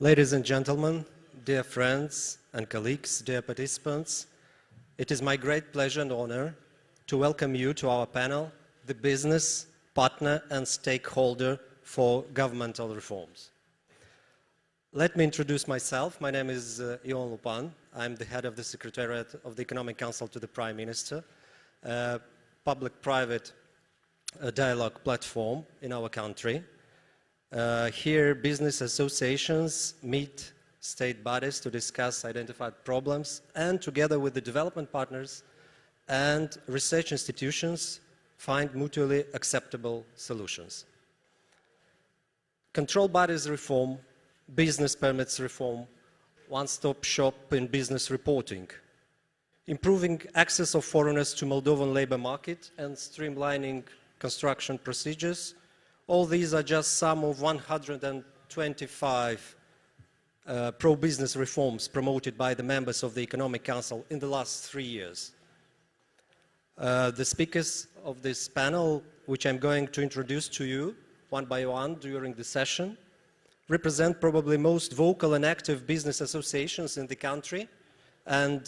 Ladies and gentlemen, dear friends and colleagues, dear participants, it is my great pleasure and honor to welcome you to our panel, The Business, Partner and Stakeholder for Governmental Reforms. Let me introduce myself. My name is Ion Lupan. I'm the head of the Secretariat of the Economic Council to the Prime Minister, a public-private dialogue platform in our country. Here, business associations meet state bodies to discuss identified problems and, together with the development partners and research institutions, find mutually acceptable solutions. Control bodies reform, business permits reform, one-stop shop in business reporting, improving access of foreigners to Moldovan labor market and streamlining construction procedures. All these are just some of 125 pro-business reforms promoted by the members of the Economic Council in the last 3 years. The speakers of this panel, which I'm going to introduce to you one by one during the session, represent probably most vocal and active business associations in the country, and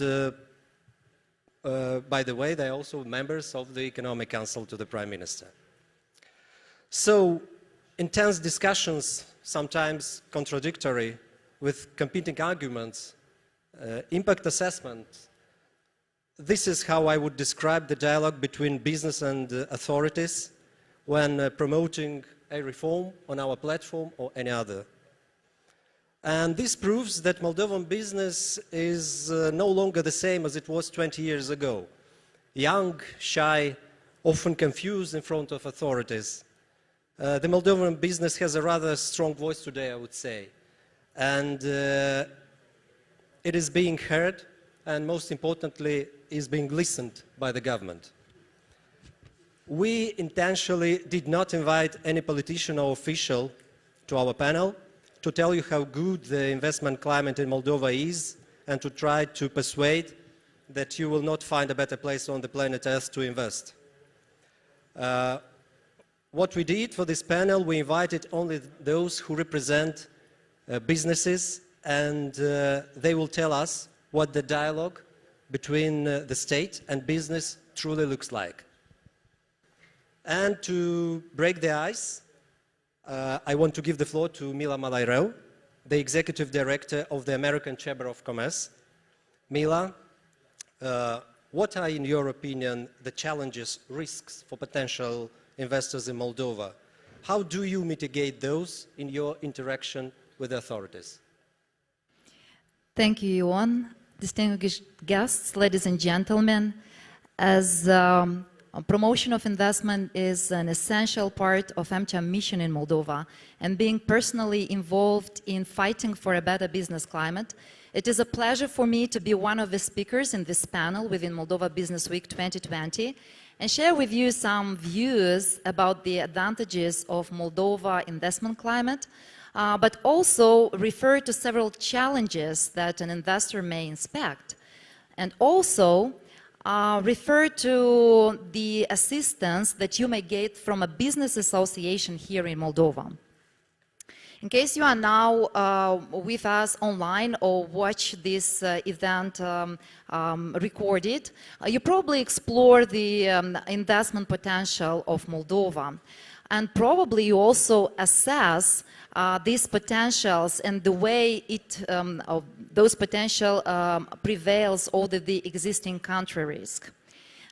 by the way, they're also members of the Economic Council to the Prime Minister. So, intense discussions, sometimes contradictory, with competing arguments, impact assessment. This is how I would describe the dialogue between business and authorities when promoting a reform on our platform or any other. And this proves that Moldovan business is no longer the same as it was 20 years ago. Young, shy, often confused in front of authorities. The Moldovan business has a rather strong voice today, I would say. And it is being heard, and most importantly, is being listened by the government. We intentionally did not invite any politician or official to our panel to tell you how good the investment climate in Moldova is and to try to persuade that you will not find a better place on the planet Earth to invest. What we did for this panel, we invited only those who represent businesses, and they will tell us what the dialogue between the state and business truly looks like. And to break the ice, I want to give the floor to Mila Malaireu, the Executive Director of the American Chamber of Commerce. Mila, what are, in your opinion, the challenges, risks for potential investors in Moldova? How do you mitigate those in your interaction with the authorities? Thank you, Ion. Distinguished guests, ladies and gentlemen, as promotion of investment is an essential part of MCHAM mission in Moldova, and being personally involved in fighting for a better business climate, it is a pleasure for me to be one of the speakers in this panel within Moldova Business Week 2020 and share with you some views about the advantages of Moldova investment climate, but also refer to several challenges that an investor may expect, and also refer to the assistance that you may get from a business association here in Moldova. In case you are now with us online or watch this event recorded, you probably explore the investment potential of Moldova, and probably you also assess these potentials and the way those potential prevails over the existing country risk.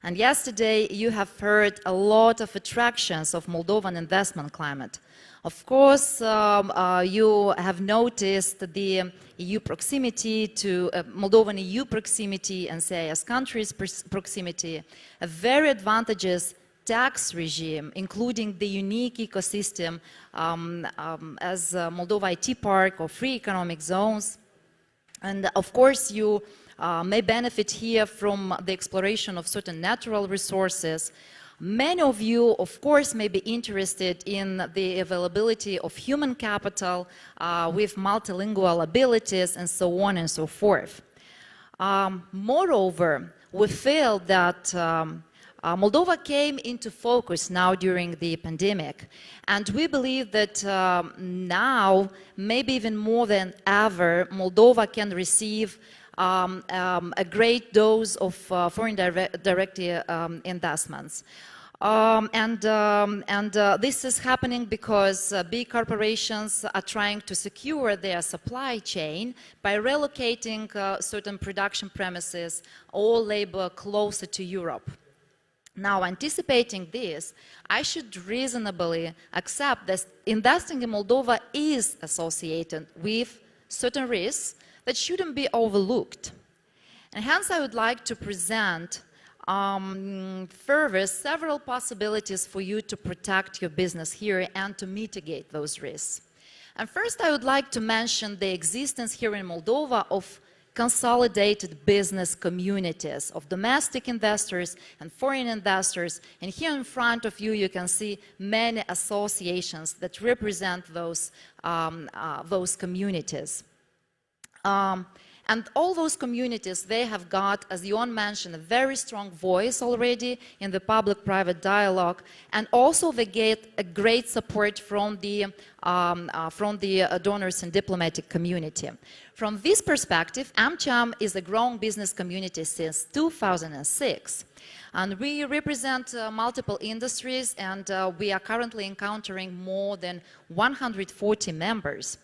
And yesterday you have heard a lot of attractions of Moldovan investment climate. Of course, you have noticed the EU proximity to Moldovan EU proximity and CIS countries proximity, a very advantageous tax regime, including the unique ecosystem as Moldova IT Park or free economic zones. And of course, you may benefit here from the exploration of certain natural resources. Many of you, of course, may be interested in the availability of human capital with multilingual abilities and so on and so forth. Moreover, we feel that Moldova came into focus now during the pandemic, and we believe that now, maybe even more than ever, Moldova can receive a great dose of foreign direct investments. This is happening because big corporations are trying to secure their supply chain by relocating certain production premises or labor closer to Europe. Now, anticipating this, I should reasonably accept that investing in Moldova is associated with certain risks that shouldn't be overlooked. And hence, I would like to present further several possibilities for you to protect your business here and to mitigate those risks. And first, I would like to mention the existence here in Moldova of consolidated business communities of domestic investors and foreign investors. And here in front of you, you can see many associations that represent those communities. And all those communities, they have got, as Ion mentioned, a very strong voice already in the public-private dialogue, and also they get a great support from the donors and diplomatic community. From this perspective, AmCham is a growing business community since 2006. And we represent multiple industries, and we are currently encountering more than 140 members.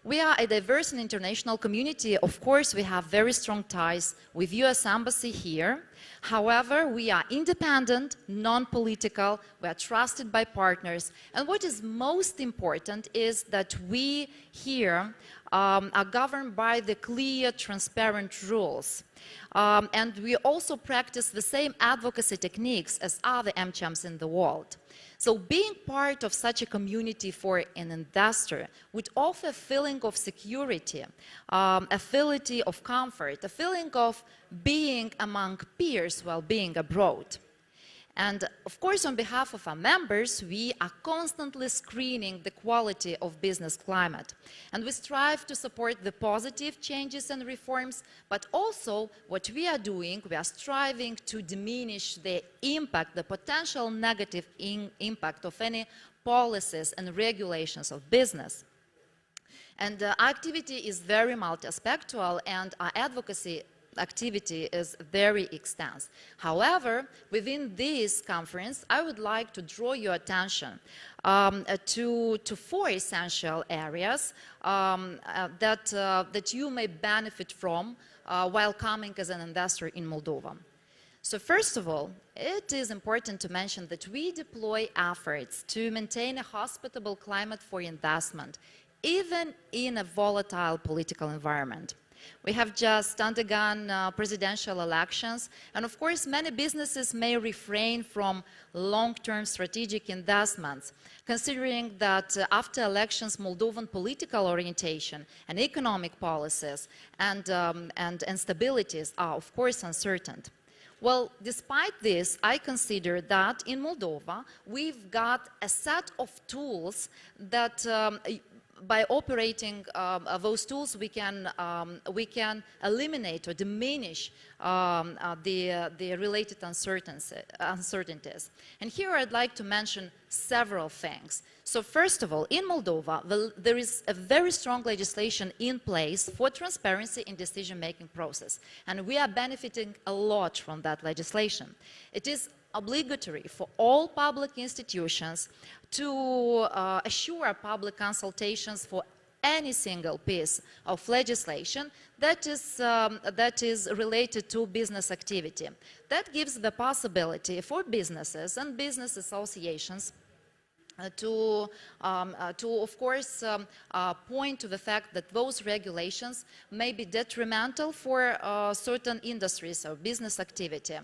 We are a diverse and international community. Of course, we have very strong ties with US Embassy here. However, we are independent, non-political, we are trusted by partners. And what is most important is that we here are governed by the clear, transparent rules. And we also practice the same advocacy techniques as other AmChams in the world. So being part of such a community for an investor would offer a feeling of security, a feeling of comfort, a feeling of being among peers while being abroad. And of course, on behalf of our members, we are constantly screening the quality of business climate. And we strive to support the positive changes and reforms, but also what we are doing, we are striving to diminish the impact, the potential negative impact of any policies and regulations of business. And our activity is very multi-aspectual, and our advocacy activity is very extensive. However, within this conference, I would like to draw your attention to four essential areas that you may benefit from while coming as an investor in Moldova. So first of all, it is important to mention that we deploy efforts to maintain a hospitable climate for investment, even in a volatile political environment. We have just undergone presidential elections, and of course many businesses may refrain from long-term strategic investments, considering that after elections Moldovan political orientation and economic policies and stabilities are of course uncertain. Well, despite this, I consider that in Moldova we've got a set of tools that by operating those tools, we can eliminate or diminish the related uncertainties. And here I'd like to mention several things. So first of all, in Moldova, there is a very strong legislation in place for transparency in decision-making process. And we are benefiting a lot from that legislation. It is obligatory for all public institutions to assure public consultations for any single piece of legislation that is related to business activity. That gives the possibility for businesses and business associations to of course, point to the fact that those regulations may be detrimental for certain industries or business activity.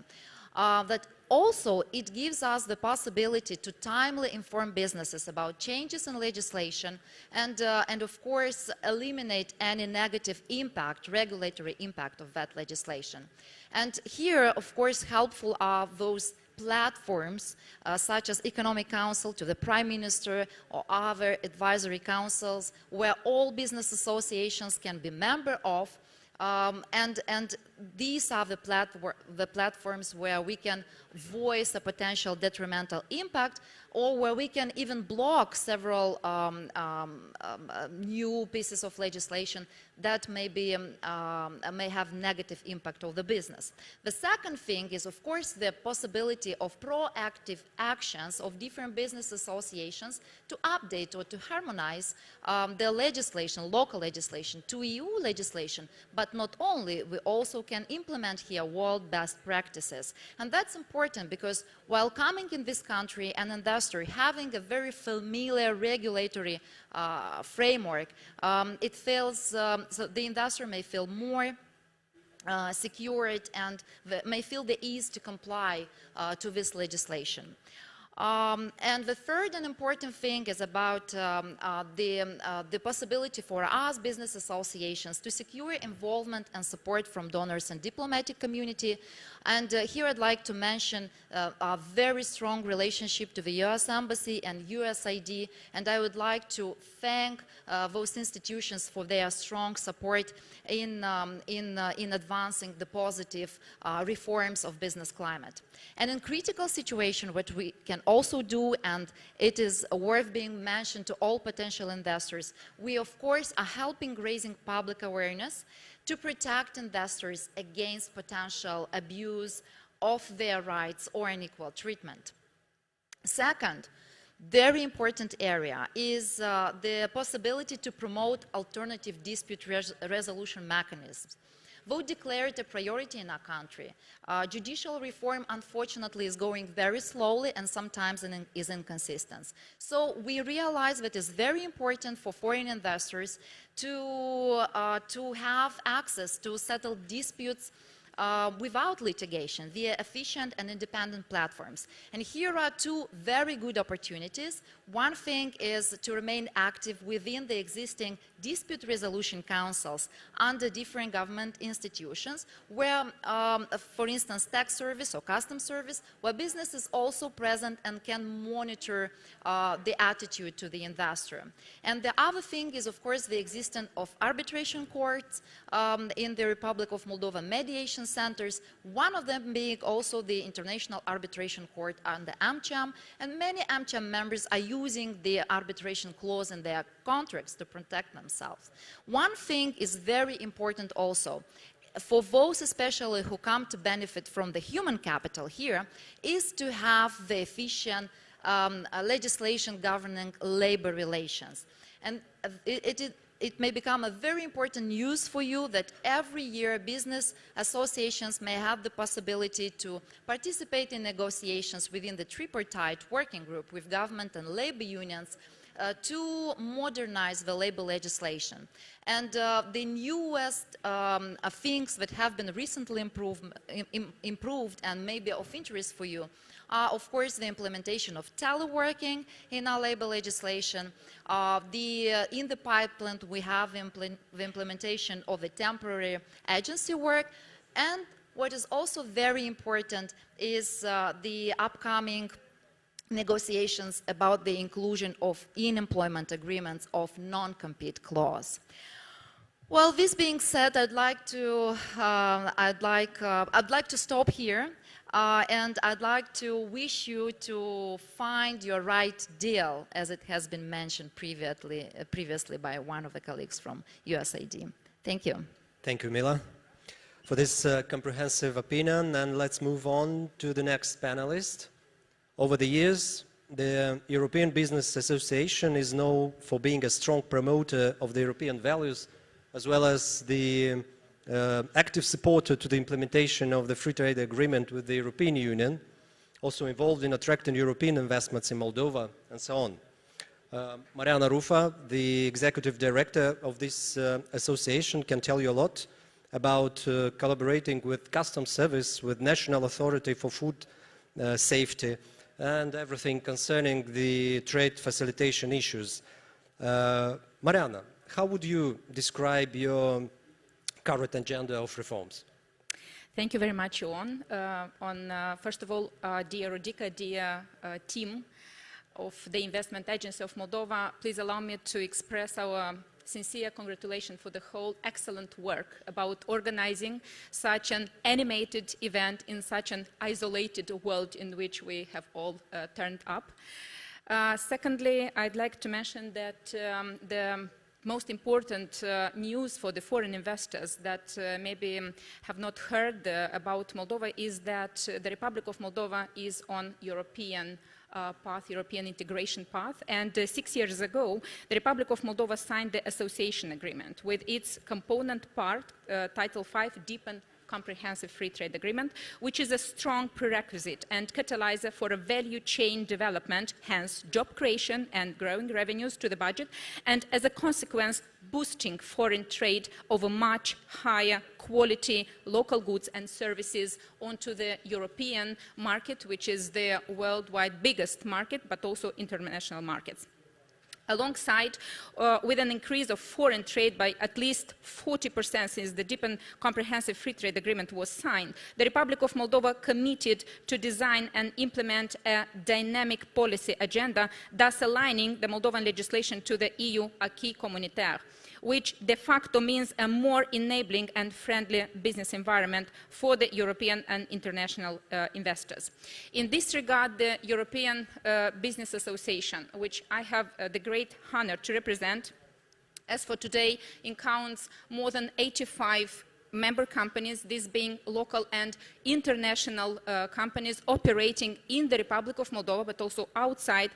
That also, it gives us the possibility to timely inform businesses about changes in legislation and of course, eliminate any negative impact, regulatory impact of that legislation. And here, of course, helpful are those platforms such as Economic Council to the Prime Minister or other advisory councils where all business associations can be member of. And these are the platforms where we can voice a potential detrimental impact, or where we can even block several new pieces of legislation that may have negative impact on the business. The second thing is, of course, the possibility of proactive actions of different business associations to update or to harmonize their legislation, local legislation, to EU legislation. But not only, we also can implement here world best practices. And that's important because while coming in this country, an investor having a very familiar regulatory framework, it feels, so the investor may feel more secured and may feel the ease to comply to this legislation. And the third and important thing is about the possibility for us business associations to secure involvement and support from donors and diplomatic community. And here I'd like to mention a very strong relationship to the US Embassy and USAID, and I would like to thank those institutions for their strong support in advancing the positive reforms of business climate. And in critical situation, what we can also do, and it is worth being mentioned to all potential investors, we of course are helping raising public awareness to protect investors against potential abuse of their rights or unequal treatment. Second, very important area is the possibility to promote alternative dispute resolution mechanisms. Vote declared a priority in our country. Judicial reform, unfortunately, is going very slowly and sometimes is inconsistent. So we realize that it's very important for foreign investors to have access to settle disputes without litigation via efficient and independent platforms. And here are two very good opportunities. One thing is to remain active within the existing dispute resolution councils under different government institutions where, for instance, tax service or customs service, where business is also present and can monitor the attitude to the investor. And the other thing is, of course, the existence of arbitration courts in the Republic of Moldova, mediation centers, one of them being also the International Arbitration Court under AmCham, and many AmCham members are using the arbitration clause in their contracts to protect themselves. One thing is very important also, for those especially who come to benefit from the human capital here, is to have the efficient legislation governing labor relations. And it may become a very important news for you that every year business associations may have the possibility to participate in negotiations within the tripartite working group with government and labor unions to modernize the labor legislation. And the newest things that have been recently improved and maybe of interest for you are, of course, the implementation of teleworking in our labor legislation. In the pipeline, we have the implementation of the temporary agency work. And what is also very important is the upcoming negotiations about the inclusion of in-employment agreements of non-compete clause. Well, this being said, I'd like to stop here, and I'd like to wish you to find your right deal, as it has been mentioned previously by one of the colleagues from USAID. Thank you. Thank you, Mila, for this comprehensive opinion, and let's move on to the next panelist. Over the years, the European Business Association is known for being a strong promoter of the European values, as well as the active supporter to the implementation of the free trade agreement with the European Union, also involved in attracting European investments in Moldova, and so on. Mariana Rufa, the executive director of this association, can tell you a lot about collaborating with customs service, with National Authority for Food Safety, and everything concerning the trade facilitation issues. Mariana, how would you describe your current agenda of reforms? Thank you very much, Ion. First of all, dear Rodica, dear team of the Investment Agency of Moldova, please allow me to express our sincere congratulations for the whole excellent work about organizing such an animated event in such an isolated world in which we have all turned up. Secondly, I'd like to mention that the most important news for the foreign investors that maybe have not heard about Moldova is that the Republic of Moldova is on European path, European integration path, and 6 years ago, the Republic of Moldova signed the association agreement with its component part, Title V, Deepen Comprehensive Free Trade Agreement, which is a strong prerequisite and catalyzer for a value chain development, hence job creation and growing revenues to the budget, and as a consequence, boosting foreign trade of a much higher quality local goods and services onto the European market, which is the worldwide biggest market, but also international markets. Alongside, with an increase of foreign trade by at least 40% since the Deepen Comprehensive Free Trade Agreement was signed, the Republic of Moldova committed to design and implement a dynamic policy agenda, thus aligning the Moldovan legislation to the EU acquis communautaire, which de facto means a more enabling and friendly business environment for the European and international investors. In this regard, the European Business Association, which I have the great honor to represent, as for today, counts more than 85 member companies, these being local and international companies operating in the Republic of Moldova, but also outside,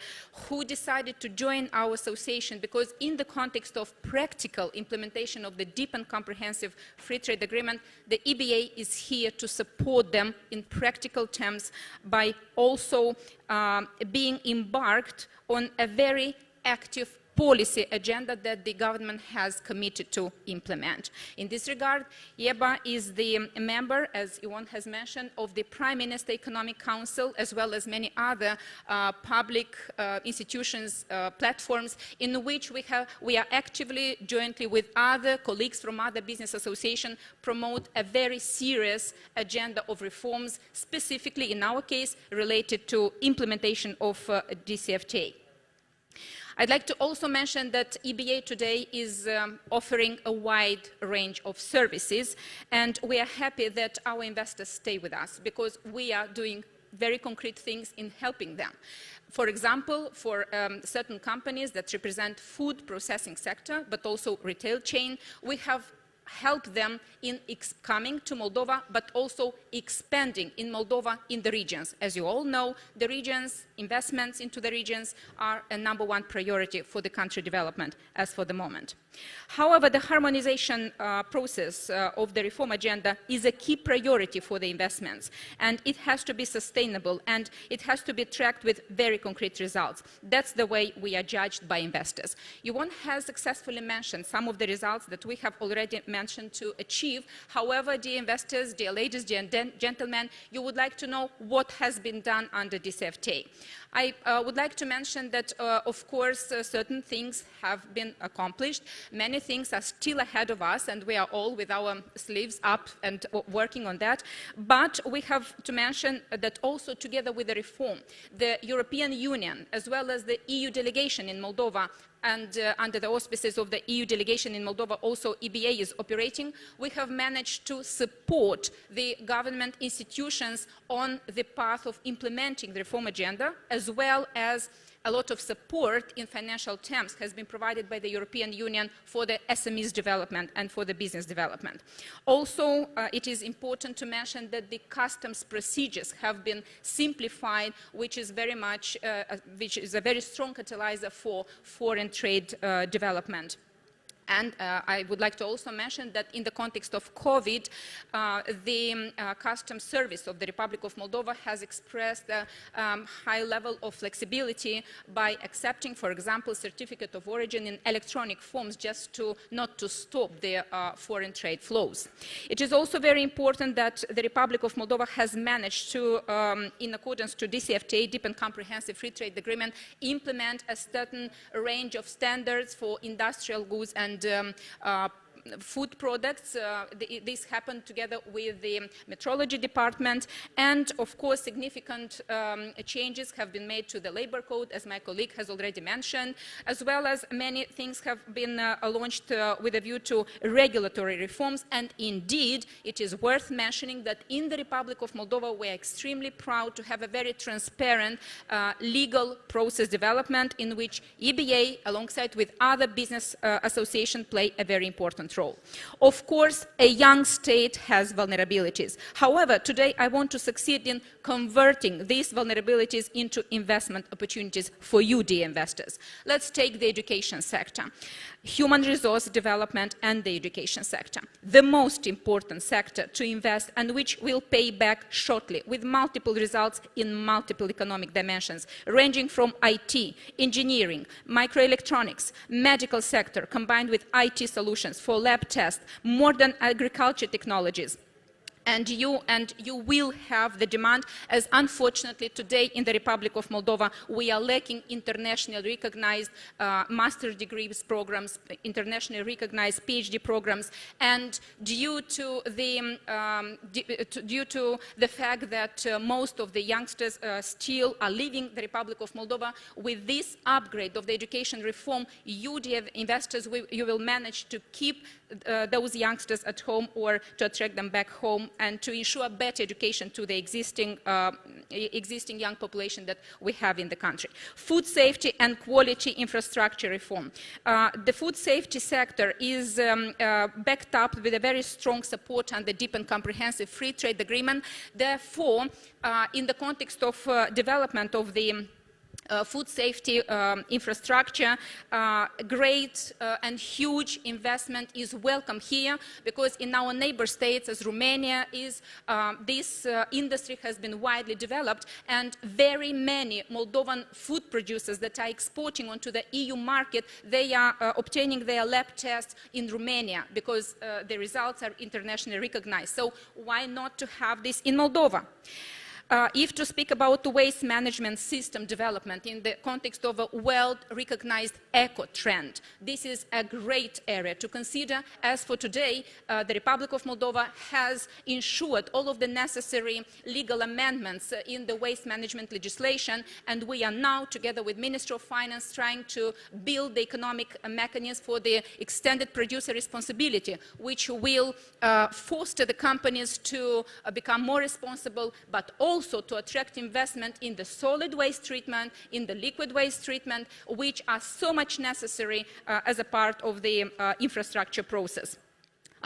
who decided to join our association because in the context of practical implementation of the Deep and Comprehensive Free Trade Agreement, the EBA is here to support them in practical terms by also being embarked on a very active policy agenda that the government has committed to implement. In this regard, EBA is the member, as Ion has mentioned, of the Prime Minister Economic Council, as well as many other public institutions, platforms, in which we are actively, jointly with other colleagues from other business associations, promote a very serious agenda of reforms, specifically in our case, related to implementation of DCFTA. I'd like to also mention that EBA today is offering a wide range of services, and we are happy that our investors stay with us because we are doing very concrete things in helping them. For example, for certain companies that represent food processing sector, but also retail chain, we have help them in coming to Moldova, but also expanding in Moldova in the regions. As you all know, the regions, investments into the regions are a #1 priority for the country development as for the moment. However, the harmonization process of the reform agenda is a key priority for the investments, and it has to be sustainable, and it has to be tracked with very concrete results. That's the way we are judged by investors. Ion has successfully mentioned some of the results that we have already mentioned to achieve. However, dear investors, dear ladies, dear gentlemen, you would like to know what has been done under DCFTA. I would like to mention that, of course, certain things have been accomplished. Many things are still ahead of us, and we are all with our sleeves up and working on that. But we have to mention that also together with the reform, the European Union, as well as the EU delegation in Moldova, and under the auspices of the EU delegation in Moldova, also EBA is operating, we have managed to support the government institutions on the path of implementing the reform agenda, as well as a lot of support in financial terms has been provided by the European Union for the SMEs development and for the business development. Also, it is important to mention that the customs procedures have been simplified, which is very much, which is a very strong catalyzer for foreign trade development. And I would like to also mention that in the context of COVID, the customs service of the Republic of Moldova has expressed a high level of flexibility by accepting, for example, certificate of origin in electronic forms just to not to stop the foreign trade flows. It is also very important that the Republic of Moldova has managed to, in accordance to DCFTA, Deep and Comprehensive Free Trade Agreement, implement a certain range of standards for industrial goods and food products. This happened together with the metrology department, and of course significant changes have been made to the labor code, as my colleague has already mentioned, as well as many things have been launched with a view to regulatory reforms. And indeed, it is worth mentioning that in the Republic of Moldova, we are extremely proud to have a very transparent legal process development in which EBA, alongside with other business associations, play a very important role. Of course, a young state has vulnerabilities. However, today I want to succeed in converting these vulnerabilities into investment opportunities for you, dear investors. Let's take the education sector, human resource development and the education sector. The most important sector to invest and which will pay back shortly with multiple results in multiple economic dimensions, ranging from IT, engineering, microelectronics, medical sector, combined with IT solutions for lab tests, modern agriculture technologies. And you will have the demand, as unfortunately today in the Republic of Moldova we are lacking internationally recognized master's degrees programs, internationally recognized PhD programs, and due to the fact that most of the youngsters still are leaving the Republic of Moldova, with this upgrade of the education reform, you, dear investors, you will manage to keep those youngsters at home or to attract them back home, and to ensure better education to the existing young population that we have in the country. Food safety and quality infrastructure reform. The food safety sector is backed up with a very strong support and the deep and comprehensive free trade agreement. Therefore, in the context of development of the food safety infrastructure, great and huge investment is welcome here, because in our neighbor states, as Romania is, this industry has been widely developed, and very many Moldovan food producers that are exporting onto the EU market, they are obtaining their lab tests in Romania because the results are internationally recognized. So why not to have this in Moldova? If to speak about the waste management system development in the context of a well-recognized eco-trend, this is a great area to consider, as for today, the Republic of Moldova has ensured all of the necessary legal amendments in the waste management legislation, and we are now, together with Ministry of Finance, trying to build the economic mechanism for the extended producer responsibility, which will foster the companies to become more responsible, but also to attract investment in the solid waste treatment, in the liquid waste treatment, which are so much necessary as a part of the infrastructure process.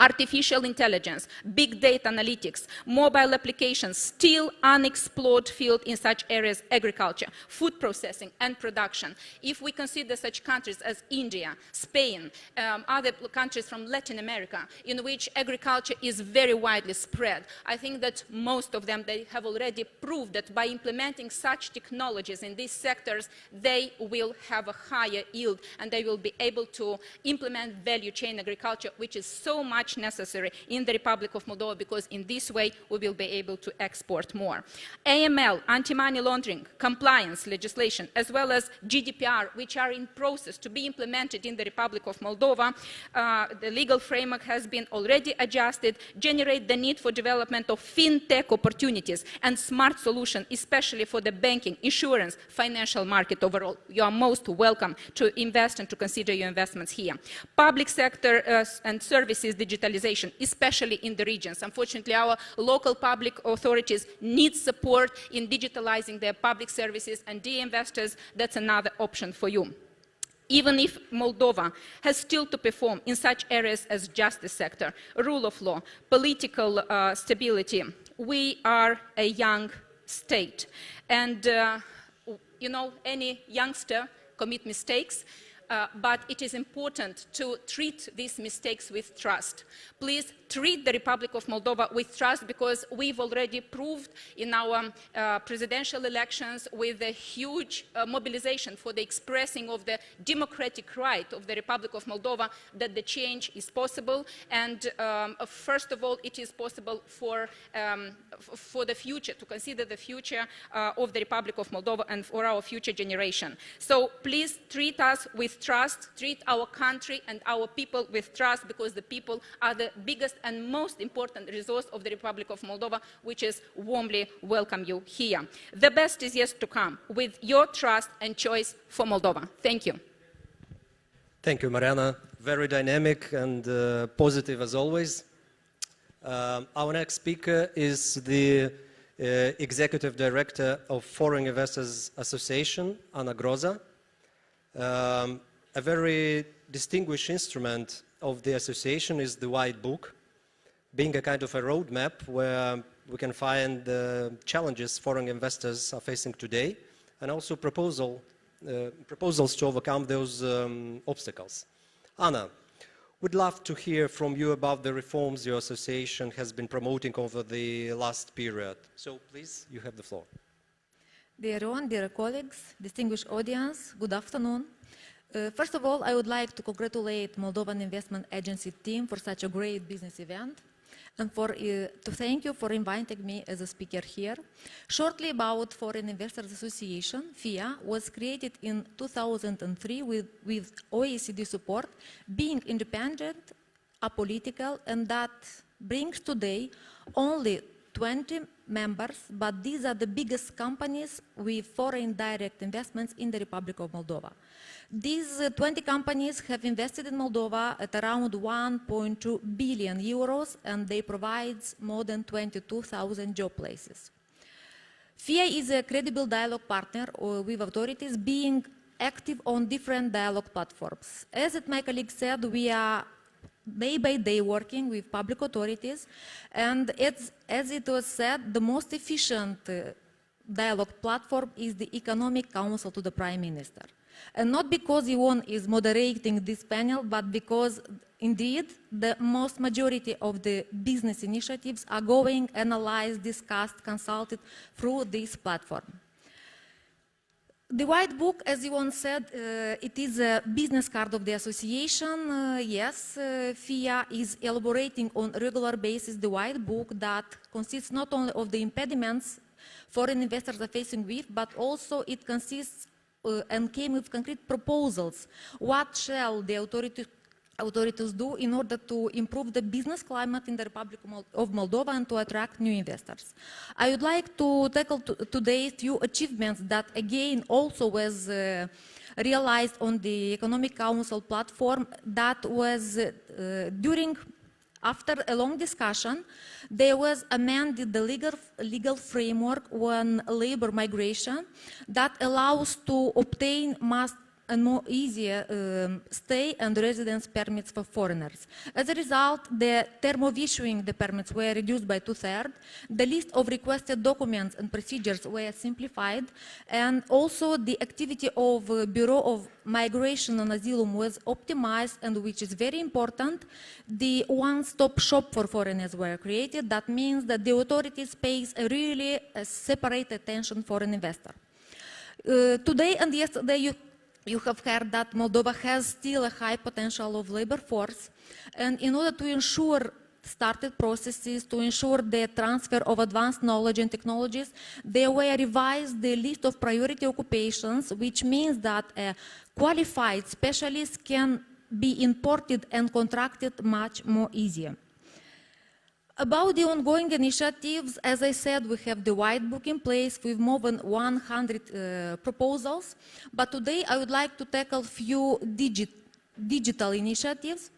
Artificial intelligence, big data analytics, mobile applications, still unexplored field in such areas, agriculture, food processing and production. If we consider such countries as India, Spain, other countries from Latin America, in which agriculture is very widely spread, I think that most of them, they have already proved that by implementing such technologies in these sectors, they will have a higher yield and they will be able to implement value chain agriculture, which is so much necessary in the Republic of Moldova, because in this way we will be able to export more. AML, anti-money laundering, compliance legislation, as well as GDPR, which are in process to be implemented in the Republic of Moldova. The legal framework has been already adjusted, generate the need for development of fintech opportunities and smart solutions, especially for the banking, insurance, financial market overall. You are most welcome to invest and to consider your investments here. Public sector and services digitalization, especially in the regions. Unfortunately, our local public authorities need support in digitalizing their public services, and dear investors, that's another option for you. Even if Moldova has still to perform in such areas as justice sector, rule of law, political stability, we are a young state. And, you know, any youngster commit mistakes, but it is important to treat these mistakes with trust. Please treat the Republic of Moldova with trust, because we've already proved in our presidential elections with a huge mobilization for the expressing of the democratic right of the Republic of Moldova that the change is possible. And first of all, it is possible for the future, to consider the future of the Republic of Moldova and for our future generation. So please treat us with with trust, treat our country and our people with trust, because the people are the biggest and most important resource of the Republic of Moldova, which is warmly welcome you here. The best is yet to come with your trust and choice for Moldova. Thank you. Thank you, Mariana. Very dynamic and positive as always. Our next speaker is the Executive Director of Foreign Investors Association, Anna Groza. A very distinguished instrument of the association is the White Book, being a kind of a roadmap where we can find the challenges foreign investors are facing today, and also proposals to overcome those obstacles. Anna, we'd love to hear from you about the reforms your association has been promoting over the last period. So please, you have the floor. Dear Ron, dear colleagues, distinguished audience, good afternoon. First of all, I would like to congratulate Moldovan Investment Agency team for such a great business event, and to thank you for inviting me as a speaker here. Shortly about Foreign Investors Association, FIA, was created in 2003 with OECD support, being independent, apolitical, and that brings today only 20 members, but these are the biggest companies with foreign direct investments in the Republic of Moldova. These 20 companies have invested in Moldova at around 1.2 billion euros, and they provide more than 22,000 job places. FIA is a credible dialogue partner with authorities, being active on different dialogue platforms. As my colleague said, we are day by day working with public authorities, and as it was said, the most efficient dialogue platform is the Economic Council to the Prime Minister. And not because Ion is moderating this panel, but because indeed the most majority of the business initiatives are going analyzed, discussed, consulted through this platform. The White Book, as Ion said, it is a business card of the association. Yes, FIA is elaborating on a regular basis the White Book that consists not only of the impediments foreign investors are facing with, but also it consists and came with concrete proposals. What shall the authorities do in order to improve the business climate in the Republic of Moldova and to attract new investors? I would like to tackle today a few achievements that again also was realized on the Economic Council platform. That was after a long discussion, there was amended the legal framework on labor migration that allows to obtain and more easier stay and residence permits for foreigners. As a result, the term of issuing the permits were reduced by 2/3, the list of requested documents and procedures were simplified, and also the activity of Bureau of Migration and Asylum was optimized, and which is very important, the one-stop shop for foreigners were created. That means that the authorities pays a really separate attention for an investor. Today and yesterday, you have heard that Moldova has still a high potential of labor force, and in order to ensure started processes, to ensure the transfer of advanced knowledge and technologies, they were revised the list of priority occupations, which means that a qualified specialist can be imported and contracted much more easier. About the ongoing initiatives, as I said, we have the White Book in place with more than 100 proposals, but today I would like to tackle a few digital initiatives.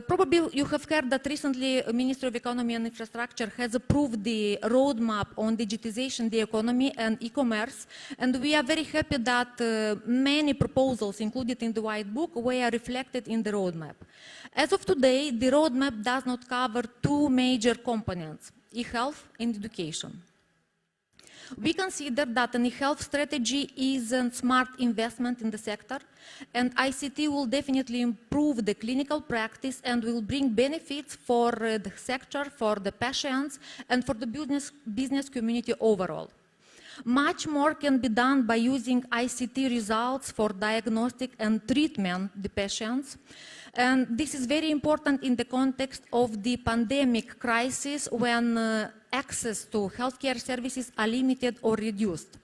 Probably you have heard that recently the Ministry of Economy and Infrastructure has approved the roadmap on digitization, the economy and e-commerce, and we are very happy that many proposals included in the White Book were reflected in the roadmap. As of today, the roadmap does not cover two major components, e-health and education. We consider that an e-health strategy is a smart investment in the sector, and ICT will definitely improve the clinical practice and will bring benefits for the sector, for the patients, and for the business community overall. Much more can be done by using ICT results for diagnostic and treatment the patients. And this is very important in the context of the pandemic crisis when access to healthcare services are limited or reduced.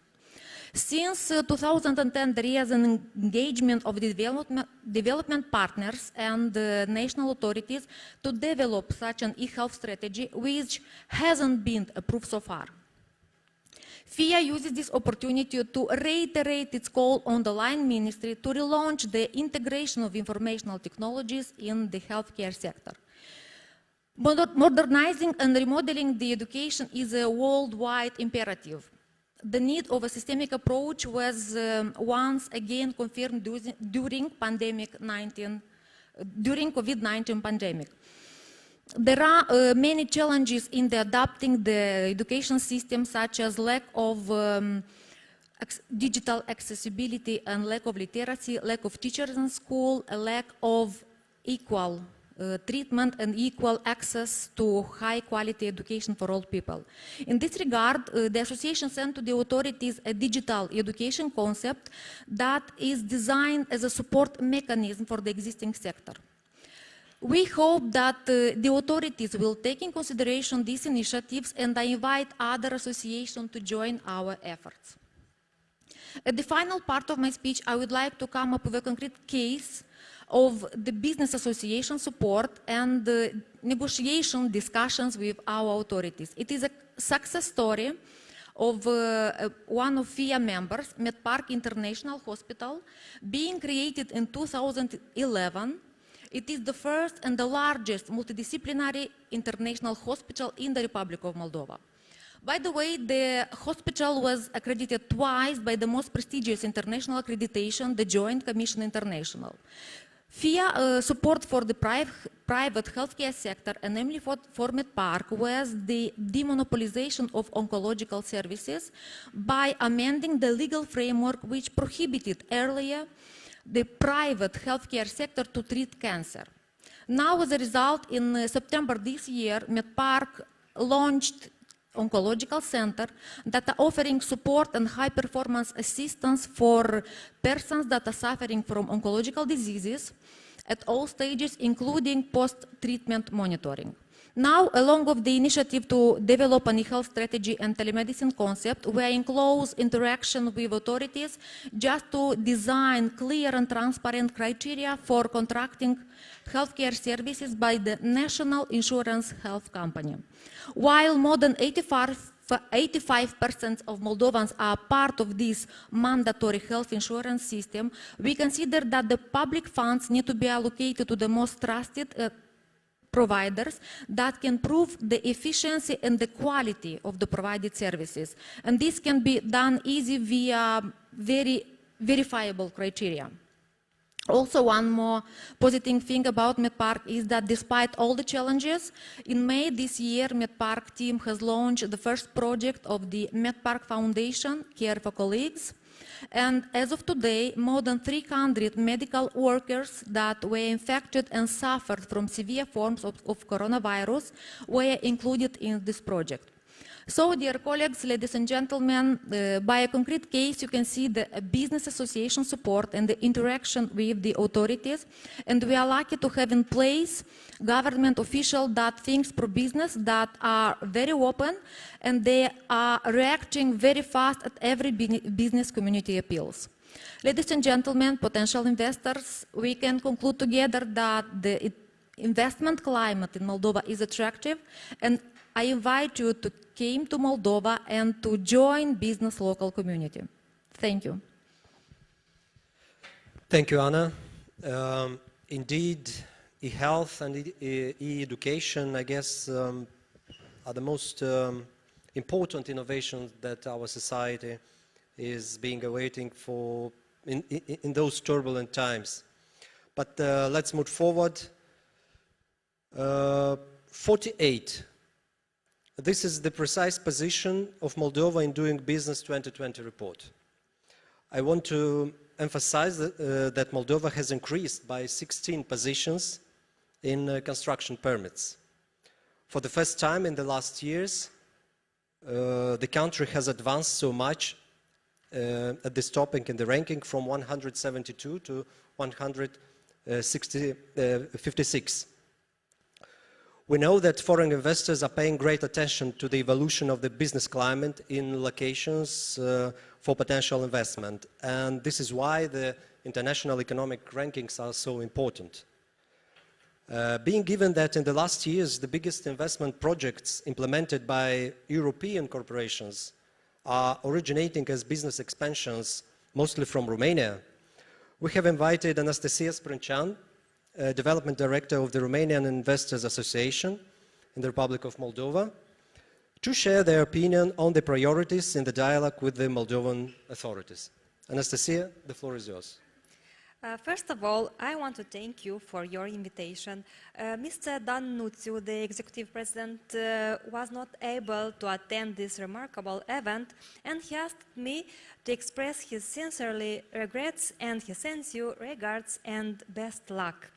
Since 2010, there is an engagement of development partners and national authorities to develop such an e-health strategy, which hasn't been approved so far. FIA uses this opportunity to reiterate its call on the line ministry to relaunch the integration of informational technologies in the healthcare sector. Modernizing and remodeling the education is a worldwide imperative. The need of a systemic approach was once again confirmed during COVID-19 pandemic. There are many challenges in adapting the education system, such as lack of digital accessibility and lack of literacy, lack of teachers in school, a lack of equal treatment and equal access to high-quality education for all people. In this regard, the association sent to the authorities a digital education concept that is designed as a support mechanism for the existing sector. We hope that the authorities will take in consideration these initiatives, and I invite other associations to join our efforts. At the final part of my speech, I would like to come up with a concrete case of the business association support and the negotiation discussions with our authorities. It is a success story of one of FIA members, MedPark International Hospital, being created in 2011. It is the first and the largest multidisciplinary international hospital in the Republic of Moldova. By the way, the hospital was accredited twice by the most prestigious international accreditation, the Joint Commission International. FIA support for the private healthcare sector, and namely for MedPark, was the demonopolization of oncological services by amending the legal framework which prohibited earlier the private healthcare sector to treat cancer. Now, as a result, in September this year, MedPark launched oncological center that are offering support and high-performance assistance for persons that are suffering from oncological diseases at all stages, including post-treatment monitoring. Now, along with the initiative to develop an e-health strategy and telemedicine concept, we are in close interaction with authorities just to design clear and transparent criteria for contracting healthcare services by the National Insurance Health Company. While more than 85% of Moldovans are part of this mandatory health insurance system, we consider that the public funds need to be allocated to the most trusted providers that can prove the efficiency and the quality of the provided services. And this can be done easy via very verifiable criteria. Also, one more positive thing about MedPark is that despite all the challenges, in May this year, MedPark team has launched the first project of the MedPark Foundation, Care for Colleagues. And as of today, more than 300 medical workers that were infected and suffered from severe forms of coronavirus were included in this project. So, dear colleagues, ladies and gentlemen, by a concrete case, you can see the business association support and the interaction with the authorities. And we are lucky to have in place government officials that think pro business, that are very open, and they are reacting very fast at every business community appeals. Ladies and gentlemen, potential investors, we can conclude together that the investment climate in Moldova is attractive, and I invite you to come to Moldova and to join business local community. Thank you. Thank you, Anna. Indeed, e-health and e-education, I guess, are the most important innovations that our society is being awaiting for in those turbulent times. But let's move forward. 48. This is the precise position of Moldova in Doing Business 2020 report. I want to emphasize that Moldova has increased by 16 positions in construction permits. For the first time in the last years, the country has advanced so much at this topic in the ranking from 172 to 156. We know that foreign investors are paying great attention to the evolution of the business climate in locations for potential investment. And this is why the international economic rankings are so important. Being given that in the last years, the biggest investment projects implemented by European corporations are originating as business expansions, mostly from Romania, we have invited Anastasia Sprâncean, Development Director of the Romanian Investors Association in the Republic of Moldova, to share their opinion on the priorities in the dialogue with the Moldovan authorities. Anastasia, the floor is yours. First of all, I want to thank you for your invitation. Mr. Dan Nuțiu, the executive president, was not able to attend this remarkable event, and he asked me to express his sincerely regrets, and he sends you regards and best luck.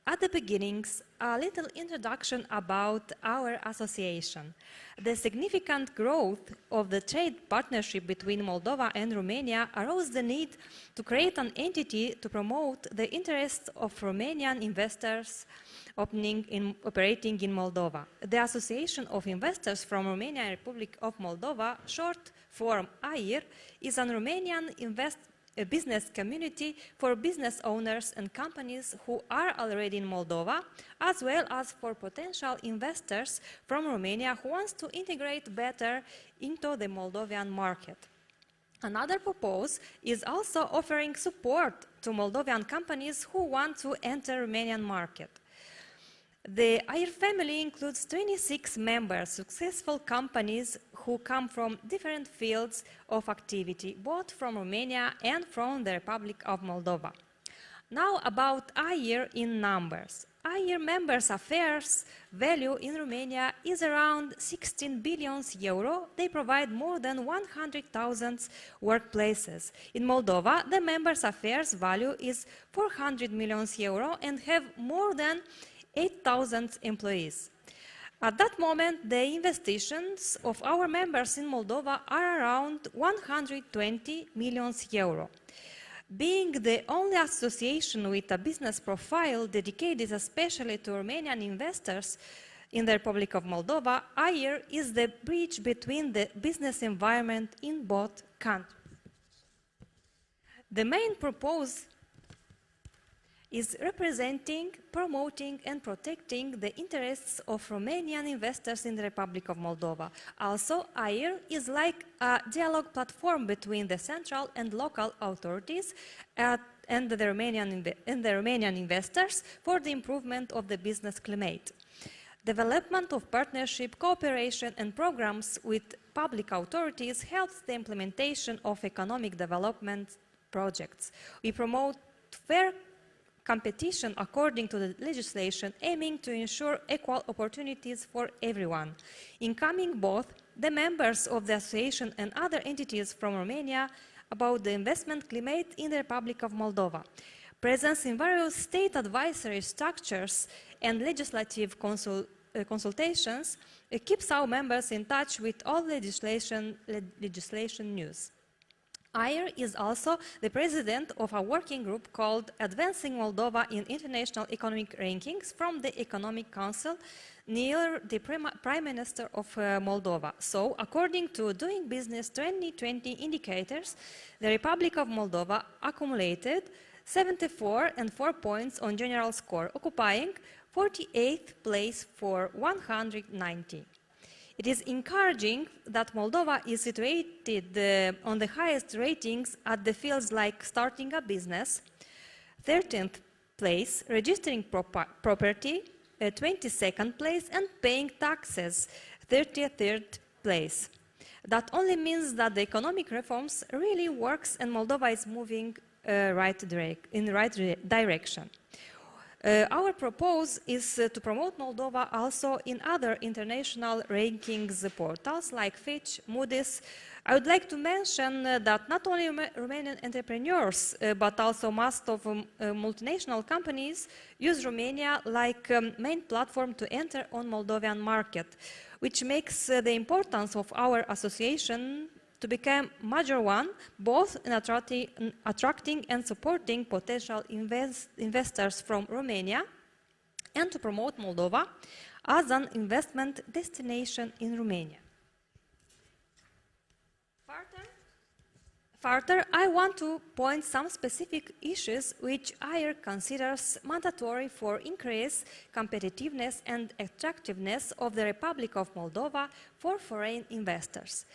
At the beginnings, a little introduction about our association. The significant growth of the trade partnership between Moldova and Romania arose the need to create an entity to promote the interests of Romanian investors operating in Moldova. The Association of Investors from Romania and Republic of Moldova, short form AIR, is a Romanian a business community for business owners and companies who are already in Moldova, as well as for potential investors from Romania who want to integrate better into the Moldovan market. Another purpose is also offering support to Moldovan companies who want to enter Romanian market. The AIR family includes 26 members, successful companies who come from different fields of activity, both from Romania and from the Republic of Moldova. Now about AIR in numbers. AIR members' affairs value in Romania is around 16 billion euro. They provide more than 100,000 workplaces. In Moldova, the members' affairs value is 400 million euro and have more than 8,000 employees. At that moment, the investitions of our members in Moldova are around 120 million euro. Being the only association with a business profile dedicated especially to Romanian investors in the Republic of Moldova, AIR is the bridge between the business environment in both countries. The main purpose is representing, promoting and protecting the interests of Romanian investors in the Republic of Moldova. Also, AIR is like a dialogue platform between the central and local authorities and the Romanian investors for the improvement of the business climate. Development of partnership, cooperation and programs with public authorities helps the implementation of economic development projects. We promote fair competition according to the legislation, aiming to ensure equal opportunities for everyone. Incoming both the members of the association and other entities from Romania about the investment climate in the Republic of Moldova. Presence in various state advisory structures and legislative consultations keeps our members in touch with all legislation news. AIR is also the president of a working group called Advancing Moldova in International Economic Rankings from the Economic Council near the Prime Minister of Moldova. So, according to Doing Business 2020 indicators, the Republic of Moldova accumulated 74 and 4 points on general score, occupying 48th place for 190. It is encouraging that Moldova is situated on the highest ratings at the fields like starting a business, 13th place, registering property, 22nd place, and paying taxes, 33rd place. That only means that the economic reforms really works and Moldova is moving in the right direction. Our proposal is to promote Moldova also in other international rankings portals like Fitch, Moody's. I would like to mention that not only Romanian entrepreneurs, but also most of multinational companies use Romania like main platform to enter on Moldovan market, which makes the importance of our association to become major one, both in attracting and supporting potential investors from Romania and to promote Moldova as an investment destination in Romania. Further, Further, I want to point some specific issues which AIR considers mandatory for increased competitiveness and attractiveness of the Republic of Moldova for foreign investors.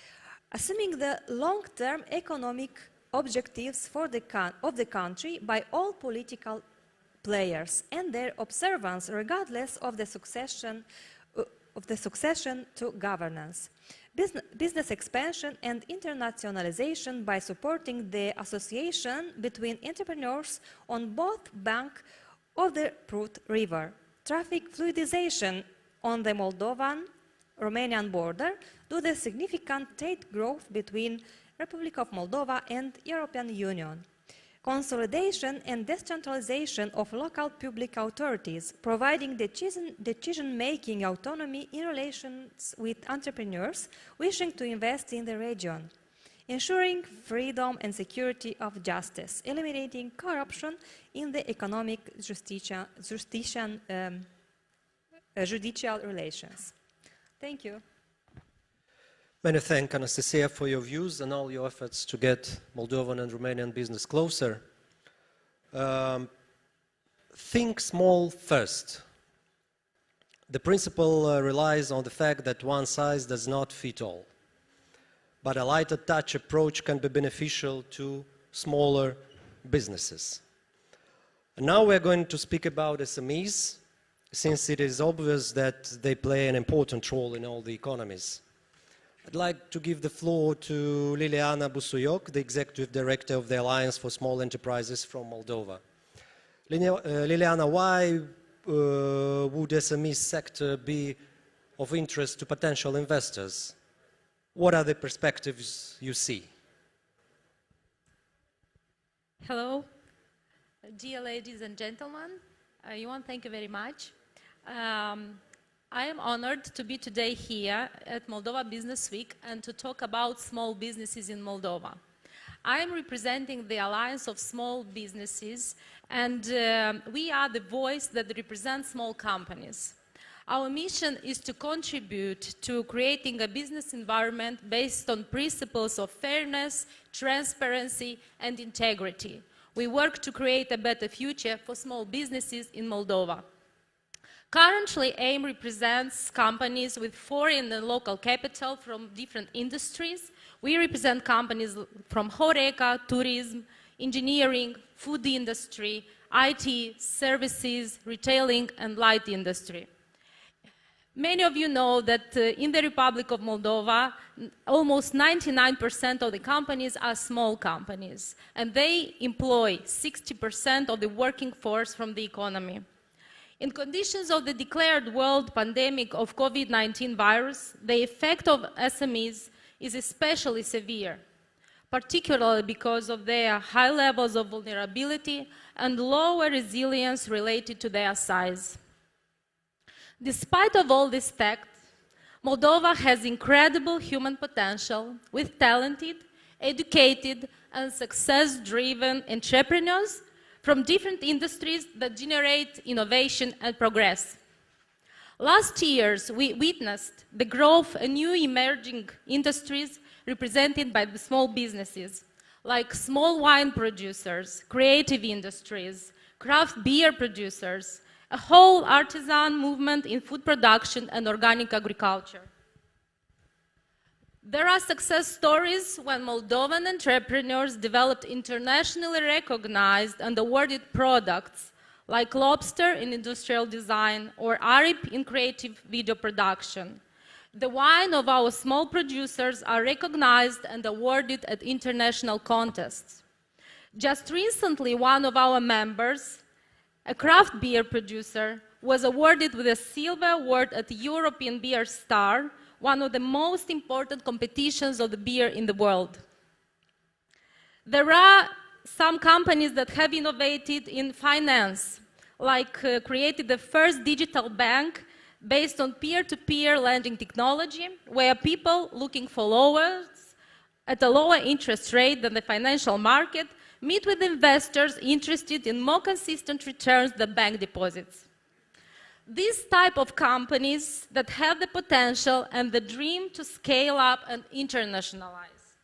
Assuming the long-term economic objectives of the country by all political players and their observance regardless of the succession to governance. Business expansion and internationalization by supporting the association between entrepreneurs on both banks of the Prut River. Traffic fluidization on the Moldovan-Romanian border due to the significant trade growth between Republic of Moldova and European Union. Consolidation and decentralization of local public authorities, providing decision-making autonomy in relations with entrepreneurs wishing to invest in the region. Ensuring freedom and security of justice, eliminating corruption in the economic judicial relations. Thank you. Many thanks, Anastasia, for your views and all your efforts to get Moldovan and Romanian business closer. Think small first. The principle relies on the fact that one size does not fit all. But a lighter touch approach can be beneficial to smaller businesses. And now we're going to speak about SMEs, since it is obvious that they play an important role in all the economies. I'd like to give the floor to Liliana Busuioc, the Executive Director of the Alliance for Small Enterprises from Moldova. Liliana, why would SME sector be of interest to potential investors? What are the perspectives you see? Hello, dear ladies and gentlemen. Thank you very much. I am honored to be today here at Moldova Business Week and to talk about small businesses in Moldova. I am representing the Alliance of Small Businesses, and we are the voice that represents small companies. Our mission is to contribute to creating a business environment based on principles of fairness, transparency, and integrity. We work to create a better future for small businesses in Moldova. Currently, AIM represents companies with foreign and local capital from different industries. We represent companies from HoReCa, tourism, engineering, food industry, IT, services, retailing, and light industry. Many of you know that in the Republic of Moldova, almost 99% of the companies are small companies, and they employ 60% of the working force from the economy. In conditions of the declared world pandemic of COVID-19 virus, the effect of SMEs is especially severe, particularly because of their high levels of vulnerability and lower resilience related to their size. Despite of all this fact, Moldova has incredible human potential with talented, educated, and success-driven entrepreneurs from different industries that generate innovation and progress. Last years, we witnessed the growth of new emerging industries represented by the small businesses, like small wine producers, creative industries, craft beer producers, a whole artisan movement in food production and organic agriculture. There are success stories when Moldovan entrepreneurs developed internationally recognized and awarded products like lobster in industrial design or Arip in creative video production. The wine of our small producers are recognized and awarded at international contests. Just recently, one of our members, a craft beer producer, was awarded with a silver award at the European Beer Star, one of the most important competitions of the beer in the world. There are some companies that have innovated in finance, like created the first digital bank based on peer-to-peer lending technology, where people looking for loans at a lower interest rate than the financial market meet with investors interested in more consistent returns than bank deposits. These type of companies that have the potential and the dream to scale up and internationalize.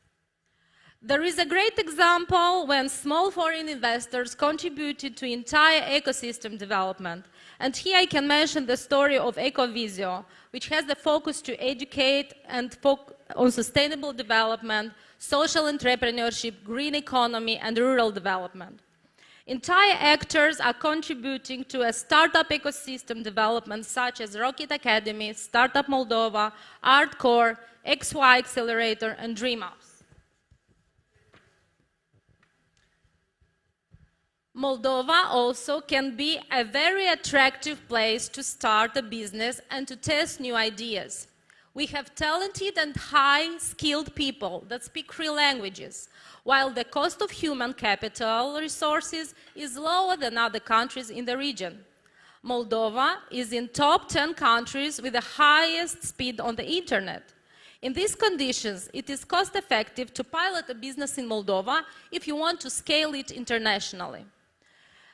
There is a great example when small foreign investors contributed to entire ecosystem development. And here I can mention the story of Ecovisio, which has the focus to educate and on sustainable development, social entrepreneurship, green economy, and rural development. Entire actors are contributing to a startup ecosystem development such as Rocket Academy, Startup Moldova, ArtCore, XY Accelerator, and DreamUps. Moldova also can be a very attractive place to start a business and to test new ideas. We have talented and high-skilled people that speak 3 languages, while the cost of human capital resources is lower than other countries in the region. Moldova is in top 10 countries with the highest speed on the internet. In these conditions, it is cost-effective to pilot a business in Moldova if you want to scale it internationally.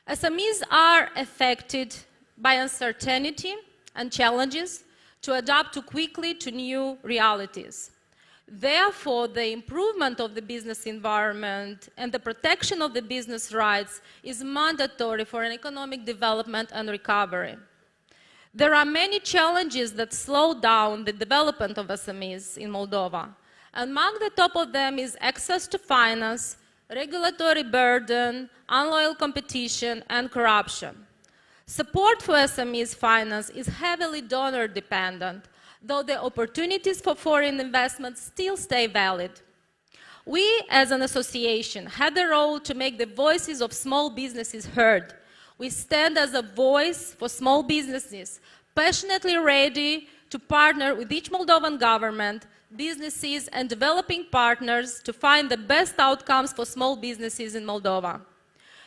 SMEs are affected by uncertainty and challenges to adapt too quickly to new realities. Therefore, the improvement of the business environment and the protection of the business rights is mandatory for an economic development and recovery. There are many challenges that slow down the development of SMEs in Moldova. Among the top of them is access to finance, regulatory burden, unloyal competition, and corruption. Support for SMEs finance is heavily donor-dependent, though the opportunities for foreign investment still stay valid. We, as an association, had a role to make the voices of small businesses heard. We stand as a voice for small businesses, passionately ready to partner with each Moldovan government, businesses, and developing partners to find the best outcomes for small businesses in Moldova.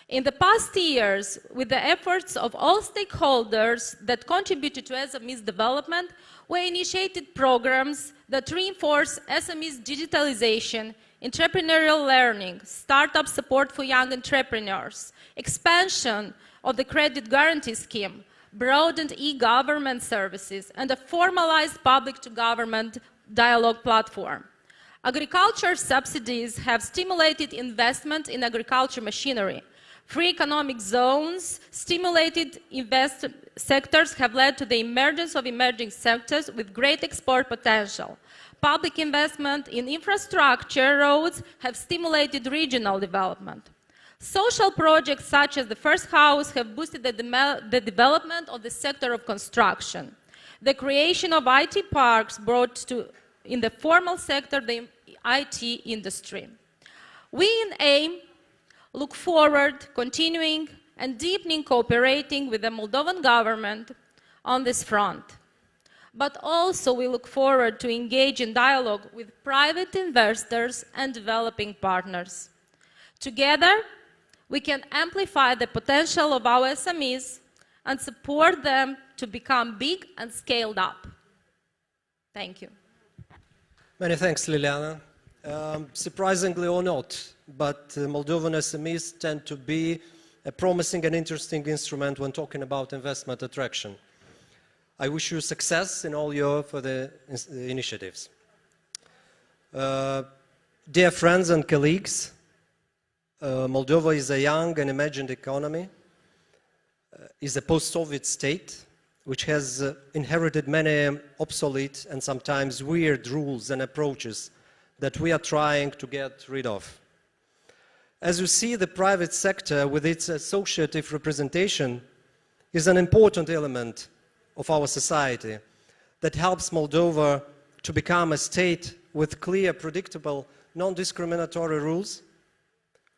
In the past years, with the efforts of all stakeholders that contributed to SMEs development, we initiated programs that reinforce SMEs digitalization, entrepreneurial learning, startup support for young entrepreneurs, expansion of the credit guarantee scheme, broadened e-government services, and a formalized public-to-government dialogue platform. Agriculture subsidies have stimulated investment in agriculture machinery. Free economic zones stimulated sectors have led to the emergence of emerging sectors with great export potential. Public investment in infrastructure roads have stimulated regional development. Social projects such as the First House have boosted the development of the sector of construction. The creation of IT parks brought in the formal sector the IT industry. We in AIM look forward continuing and deepening cooperating with the Moldovan government on this front. But also we look forward to engage in dialogue with private investors and developing partners. Together, we can amplify the potential of our SMEs and support them to become big and scaled up. Thank you. Many thanks, Liliana. Surprisingly or not, but Moldovan SMEs tend to be a promising and interesting instrument when talking about investment attraction. I wish you success in all your further initiatives. Dear friends and colleagues, Moldova is a young and emerging economy, is a post-Soviet state which has inherited many obsolete and sometimes weird rules and approaches that we are trying to get rid of. As you see, the private sector with its associative representation is an important element of our society that helps Moldova to become a state with clear, predictable, non-discriminatory rules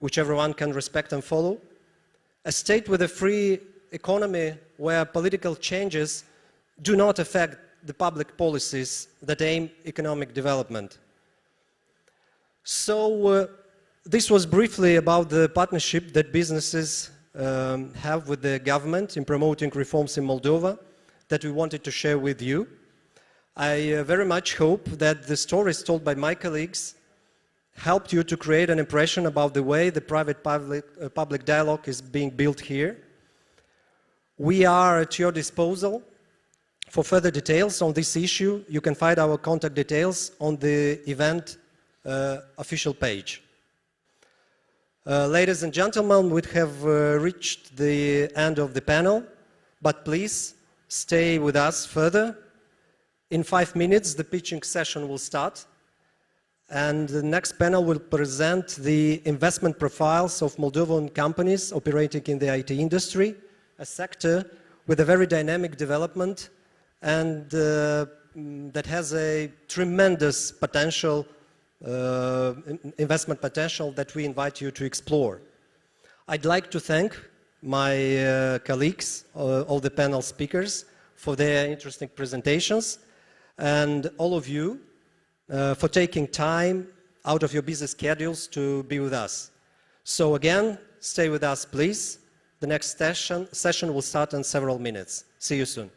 which everyone can respect and follow, a state with a free economy where political changes do not affect the public policies that aim economic development. So this was briefly about the partnership that businesses have with the government in promoting reforms in Moldova that we wanted to share with you. I very much hope that the stories told by my colleagues helped you to create an impression about the way the private-public dialogue is being built here. We are at your disposal for further details on this issue. You can find our contact details on the event official page. Ladies and gentlemen, we have reached the end of the panel, but please stay with us further. In 5 minutes, the pitching session will start, and the next panel will present the investment profiles of Moldovan companies operating in the IT industry, a sector with a very dynamic development and that has a tremendous potential, investment potential that we invite you to explore. I'd like to thank my colleagues, all the panel speakers, for their interesting presentations, and all of you for taking time out of your busy schedules to be with us. So again, stay with us, please. The next session will start in several minutes. See you soon.